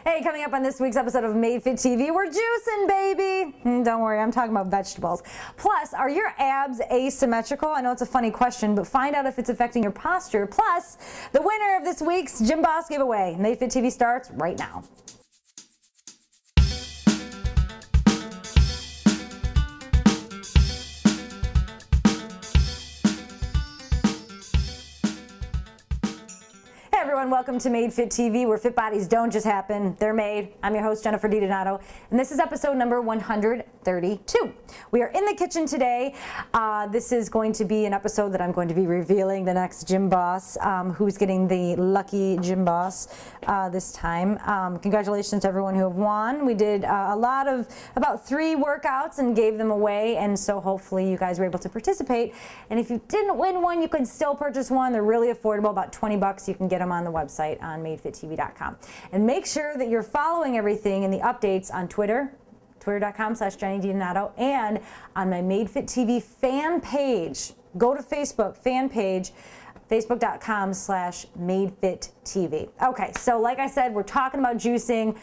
Hey, coming up on this week's episode of Made Fit TV, we're juicing, baby. Don't worry, I'm talking about vegetables. Plus, are your abs asymmetrical? I know it's a funny question, but find out if it's affecting your posture. Plus, the winner of this week's Gym Boss giveaway. Made Fit TV starts right now. Hey everyone, welcome to Made Fit TV, where fit bodies don't just happen, they're made. I'm your host, Jennifer DiDonato, and this is episode number 132. We are in the kitchen today. This is going to be an episode that I'm going to be revealing the next Gym Boss, who's getting the lucky Gym Boss this time. Congratulations to everyone who have won. We did about 3 workouts and gave them away, and so hopefully you guys were able to participate. And if you didn't win one, you can still purchase one. They're really affordable, about 20 bucks. You can get them on the website on madefittv.com. And make sure that you're following everything and the updates on Twitter, twitter.com/JennyDiDonato, and on my Made Fit TV fan page. Go to Facebook fan page, facebook.com/MadeFitTV. Okay, so like I said, we're talking about juicing.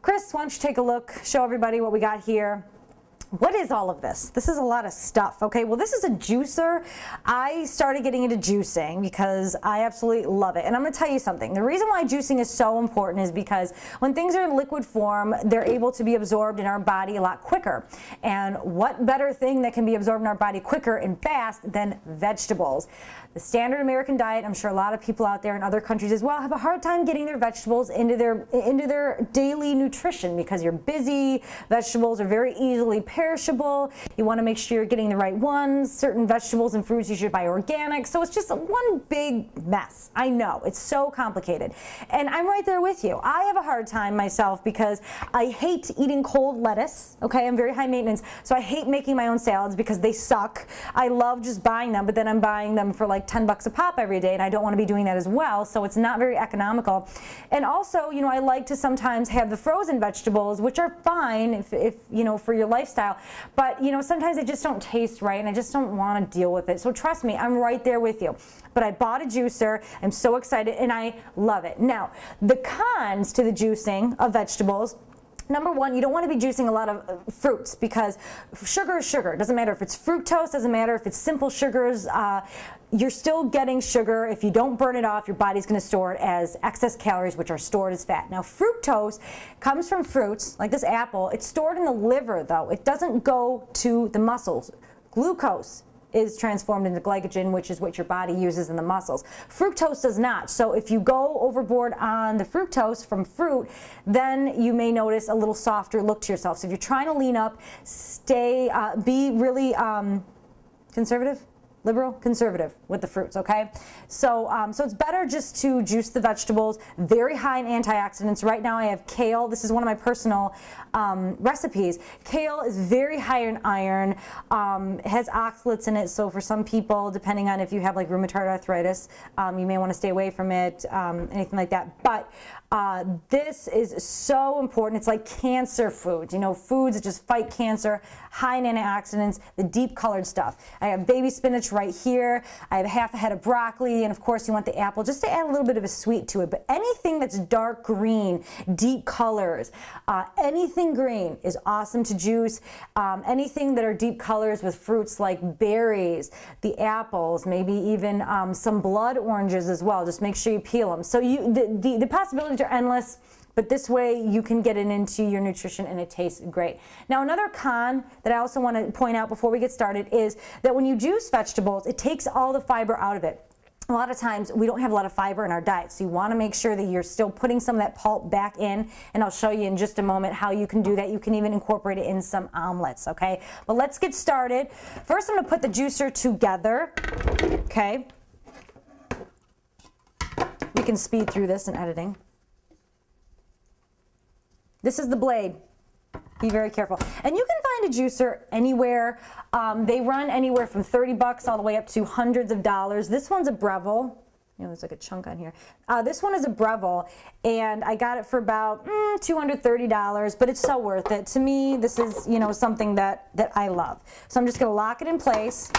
Chris, why don't you take a look, show everybody what we got here. What is all of this? This is a lot of stuff. Okay, well, this is a juicer. I started getting into juicing because I absolutely love it. And I'm going to tell you something. The reason why juicing is so important is because when things are in liquid form, they're able to be absorbed in our body a lot quicker. And what better thing that can be absorbed in our body quicker and fast than vegetables? The standard American diet, I'm sure a lot of people out there in other countries as well have a hard time getting their vegetables into their daily nutrition because you're busy. Vegetables are very easily perishable. You want to make sure you're getting the right ones. Certain vegetables and fruits you should buy organic. So it's just one big mess. I know, it's so complicated. And I'm right there with you. I have a hard time myself because I hate eating cold lettuce. Okay, I'm very high maintenance. So I hate making my own salads because they suck. I love just buying them, but then I'm buying them for like 10 bucks a pop every day, and I don't want to be doing that as well, so it's not very economical. And also, you know, I like to sometimes have the frozen vegetables, which are fine if you know, for your lifestyle, but you know, sometimes they just don't taste right and I just don't want to deal with it. So trust me, I'm right there with you. But I bought a juicer. I'm so excited and I love it. Now, the cons to the juicing of vegetables: number one, you don't want to be juicing a lot of fruits because sugar is sugar. It doesn't matter if it's fructose, doesn't matter if it's simple sugars. You're still getting sugar. If you don't burn it off, your body's going to store it as excess calories, which are stored as fat. Now, fructose comes from fruits, like this apple. It's stored in the liver, though. It doesn't go to the muscles. Glucose is transformed into glycogen, which is what your body uses in the muscles. Fructose does not. So if you go overboard on the fructose from fruit, then you may notice a little softer look to yourself. So if you're trying to lean up, be really conservative. Liberal, conservative with the fruits, okay? So so it's better just to juice the vegetables. Very high in antioxidants. Right now I have kale. This is one of my personal recipes. Kale is very high in iron. It has oxalates in it, so for some people, depending on if you have like rheumatoid arthritis, you may want to stay away from it, anything like that. But this is so important. It's like cancer foods, you know, foods that just fight cancer, high in antioxidants, the deep colored stuff. I have baby spinach right here. I have half a head of broccoli, and of course you want the apple just to add a little bit of a sweet to it. But anything that's dark green, deep colors, anything green is awesome to juice. Anything that are deep colors with fruits like berries, the apples, maybe even some blood oranges as well. Just make sure you peel them. So the possibilities are endless. But this way you can get it into your nutrition and it tastes great. Now, another con that I also want to point out before we get started is that when you juice vegetables, it takes all the fiber out of it. A lot of times we don't have a lot of fiber in our diet, so you want to make sure that you're still putting some of that pulp back in, and I'll show you in just a moment how you can do that. You can even incorporate it in some omelets, okay? But let's get started. First, I'm going to put the juicer together, okay? We can speed through this in editing. This is the blade. Be very careful. And you can find a juicer anywhere. They run anywhere from 30 bucks all the way up to hundreds of dollars. This one's a Breville. You know, there's like a chunk on here. This one is a Breville, and I got it for about $230, but it's so worth it. To me, this is, you know, something that I love. So I'm just going to lock it in place.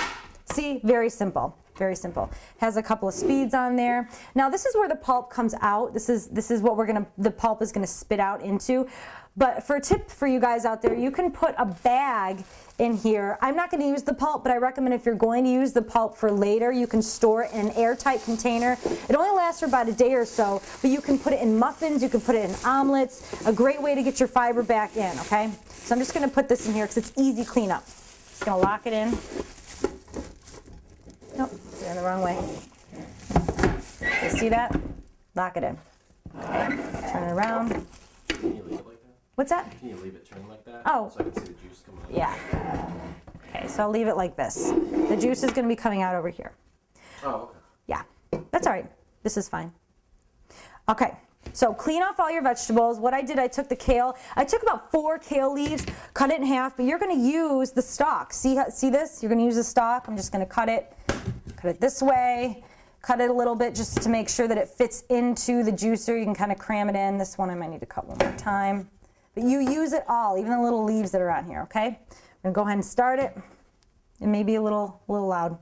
See, very simple. Very simple. Has a couple of speeds on there. Now this is where the pulp comes out. This is what the pulp is gonna spit out into. But for a tip for you guys out there, you can put a bag in here. I'm not gonna use the pulp, but I recommend if you're going to use the pulp for later, you can store it in an airtight container. It only lasts for about a day or so, but you can put it in muffins, you can put it in omelets. A great way to get your fiber back in, okay? So I'm just gonna put this in here because it's easy cleanup. Just gonna lock it in. Nope, it's in the wrong way. You see that? Lock it in. Okay, turn it around. Can you leave it like that? What's that? Can you leave it turned like that? Oh. So I can see the juice coming out. Yeah. Okay, so I'll leave it like this. The juice is going to be coming out over here. Oh, okay. Yeah, that's all right. This is fine. Okay, so clean off all your vegetables. What I did, I took the kale. I took about 4 kale leaves, cut it in half, but you're going to use the stalk. See this? You're going to use the stalk. I'm just going to cut it this way. Cut it a little bit just to make sure that it fits into the juicer. You can kind of cram it in. This one I might need to cut one more time. But you use it all, even the little leaves that are on here, okay? I'm gonna go ahead and start it. It may be a little loud.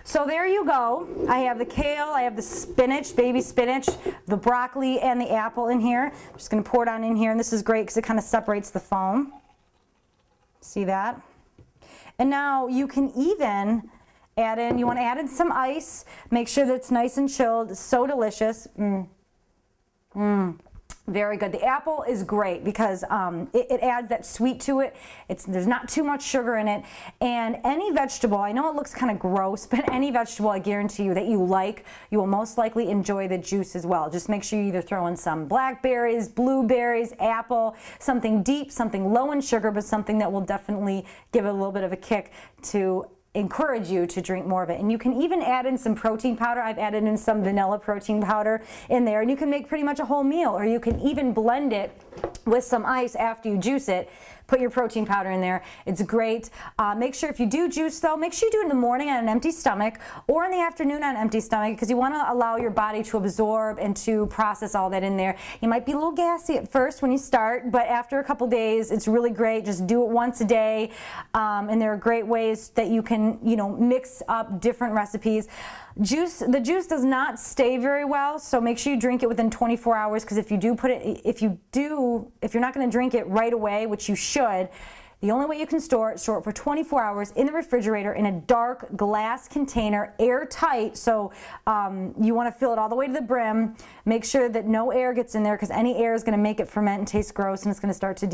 So there you go. I have the kale, I have the spinach, baby spinach, the broccoli, and the apple in here. I'm just going to pour it on in here, and this is great because it kind of separates the foam. See that? And now you can even add in, you want to add in some ice. Make sure that it's nice and chilled. It's so delicious. Very good. The apple is great because it adds that sweet to it. There's not too much sugar in it. And any vegetable, I know it looks kind of gross, but any vegetable I guarantee you that you like, you will most likely enjoy the juice as well. Just make sure you either throw in some blackberries, blueberries, apple, something deep, something low in sugar, but something that will definitely give it a little bit of a kick to encourage you to drink more of it. And you can even add in some protein powder. I've added in some vanilla protein powder in there, and you can make pretty much a whole meal, or you can even blend it with some ice after you juice it. Put your protein powder in there. It's great. Make sure if you do juice though, make sure you do it in the morning on an empty stomach or in the afternoon on an empty stomach, because you want to allow your body to absorb and to process all that in there. You might be a little gassy at first when you start, but after a couple days, it's really great. Just do it once a day. And there are great ways that you can, mix up different recipes. The juice does not stay very well, so make sure you drink it within 24 hours, because if you're not going to drink it right away, which you should, the only way you can store it for 24 hours in the refrigerator in a dark glass container, airtight. So you want to fill it all the way to the brim. Make sure that no air gets in there, because any air is going to make it ferment and taste gross, and it's going to start to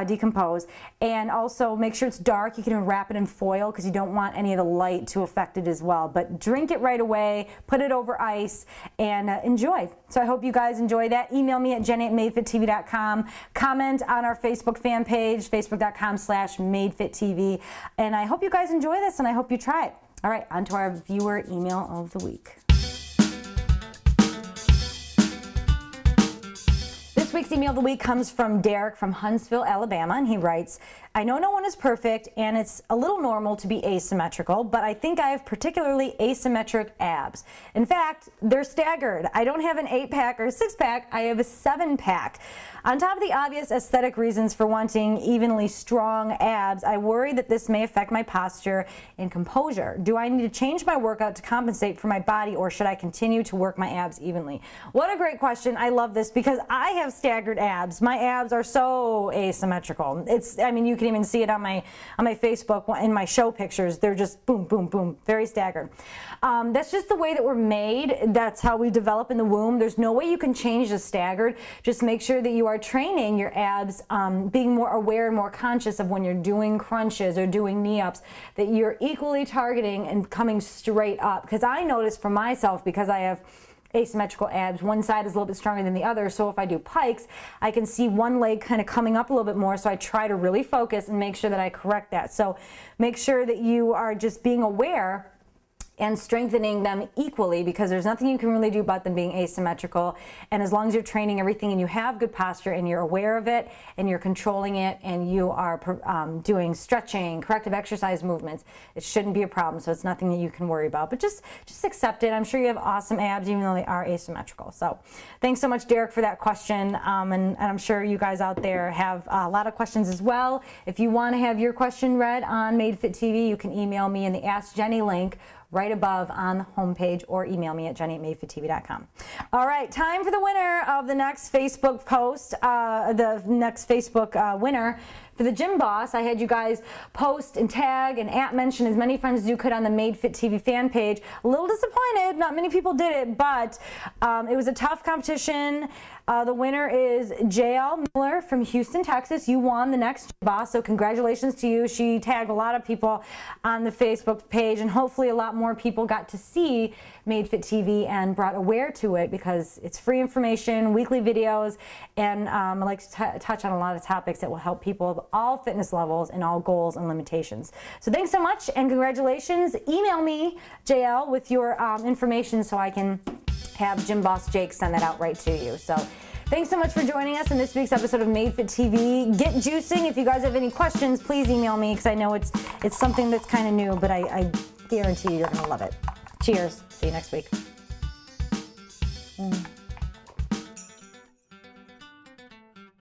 decompose. And also make sure it's dark. You can even wrap it in foil, because you don't want any of the light to affect it as well. But drink it right away, put it over ice, and enjoy. So I hope you guys enjoy that. Email me at jenny@madefittv.com. Comment on our Facebook fan page, facebook.com/madefittv. And I hope you guys enjoy this, and I hope you try it. All right, on to our viewer email of the week. This week's email of the week comes from Derek from Huntsville, Alabama, and he writes, I know no one is perfect, and it's a little normal to be asymmetrical, but I think I have particularly asymmetric abs. In fact, they're staggered. I don't have an 8-pack or 6-pack, I have a 7-pack. On top of the obvious aesthetic reasons for wanting evenly strong abs, I worry that this may affect my posture and composure. Do I need to change my workout to compensate for my body, or should I continue to work my abs evenly? What a great question. I love this because I have staggered abs. My abs are so asymmetrical. You can even see it on my Facebook in my show pictures. They're just boom, boom, boom, very staggered. That's just the way that we're made. That's how we develop in the womb. There's no way you can change the staggered. Just make sure that you are training your abs, being more aware and more conscious of when you're doing crunches or doing knee-ups, that you're equally targeting and coming straight up. Because I notice for myself, because I have asymmetrical abs, one side is a little bit stronger than the other, so if I do pikes, I can see one leg kind of coming up a little bit more, so I try to really focus and make sure that I correct that. So make sure that you are just being aware and strengthening them equally, because there's nothing you can really do about them being asymmetrical. And as long as you're training everything and you have good posture and you're aware of it and you're controlling it and you are doing stretching, corrective exercise movements, it shouldn't be a problem. So it's nothing that you can worry about, but just accept it. I'm sure you have awesome abs even though they are asymmetrical. So thanks so much, Derek, for that question. And I'm sure you guys out there have a lot of questions as well. If you want to have your question read on Made Fit TV, you can email me in the Ask Jenny link right above on the homepage, or email me at jenny@madefittv.com. All right, time for the winner of the next Facebook post, the next Facebook winner. For the Gym Boss, I had you guys post and tag and mention as many friends as you could on the Made Fit TV fan page. A little disappointed, not many people did it, but it was a tough competition. The winner is JL Miller from Houston, Texas. You won the next Gym Boss, so congratulations to you. She tagged a lot of people on the Facebook page, and hopefully a lot more people got to see Made Fit TV and brought aware to it, because it's free information, weekly videos, and I like to touch on a lot of topics that will help people of all fitness levels and all goals and limitations. So thanks so much and congratulations. Email me, JL, with your information so I can have Gym Boss Jake send that out right to you. So thanks so much for joining us in this week's episode of Made Fit TV. Get juicing. If you guys have any questions, please email me, because I know it's something that's kind of new, but I guarantee you're going to love it. Cheers. See you next week.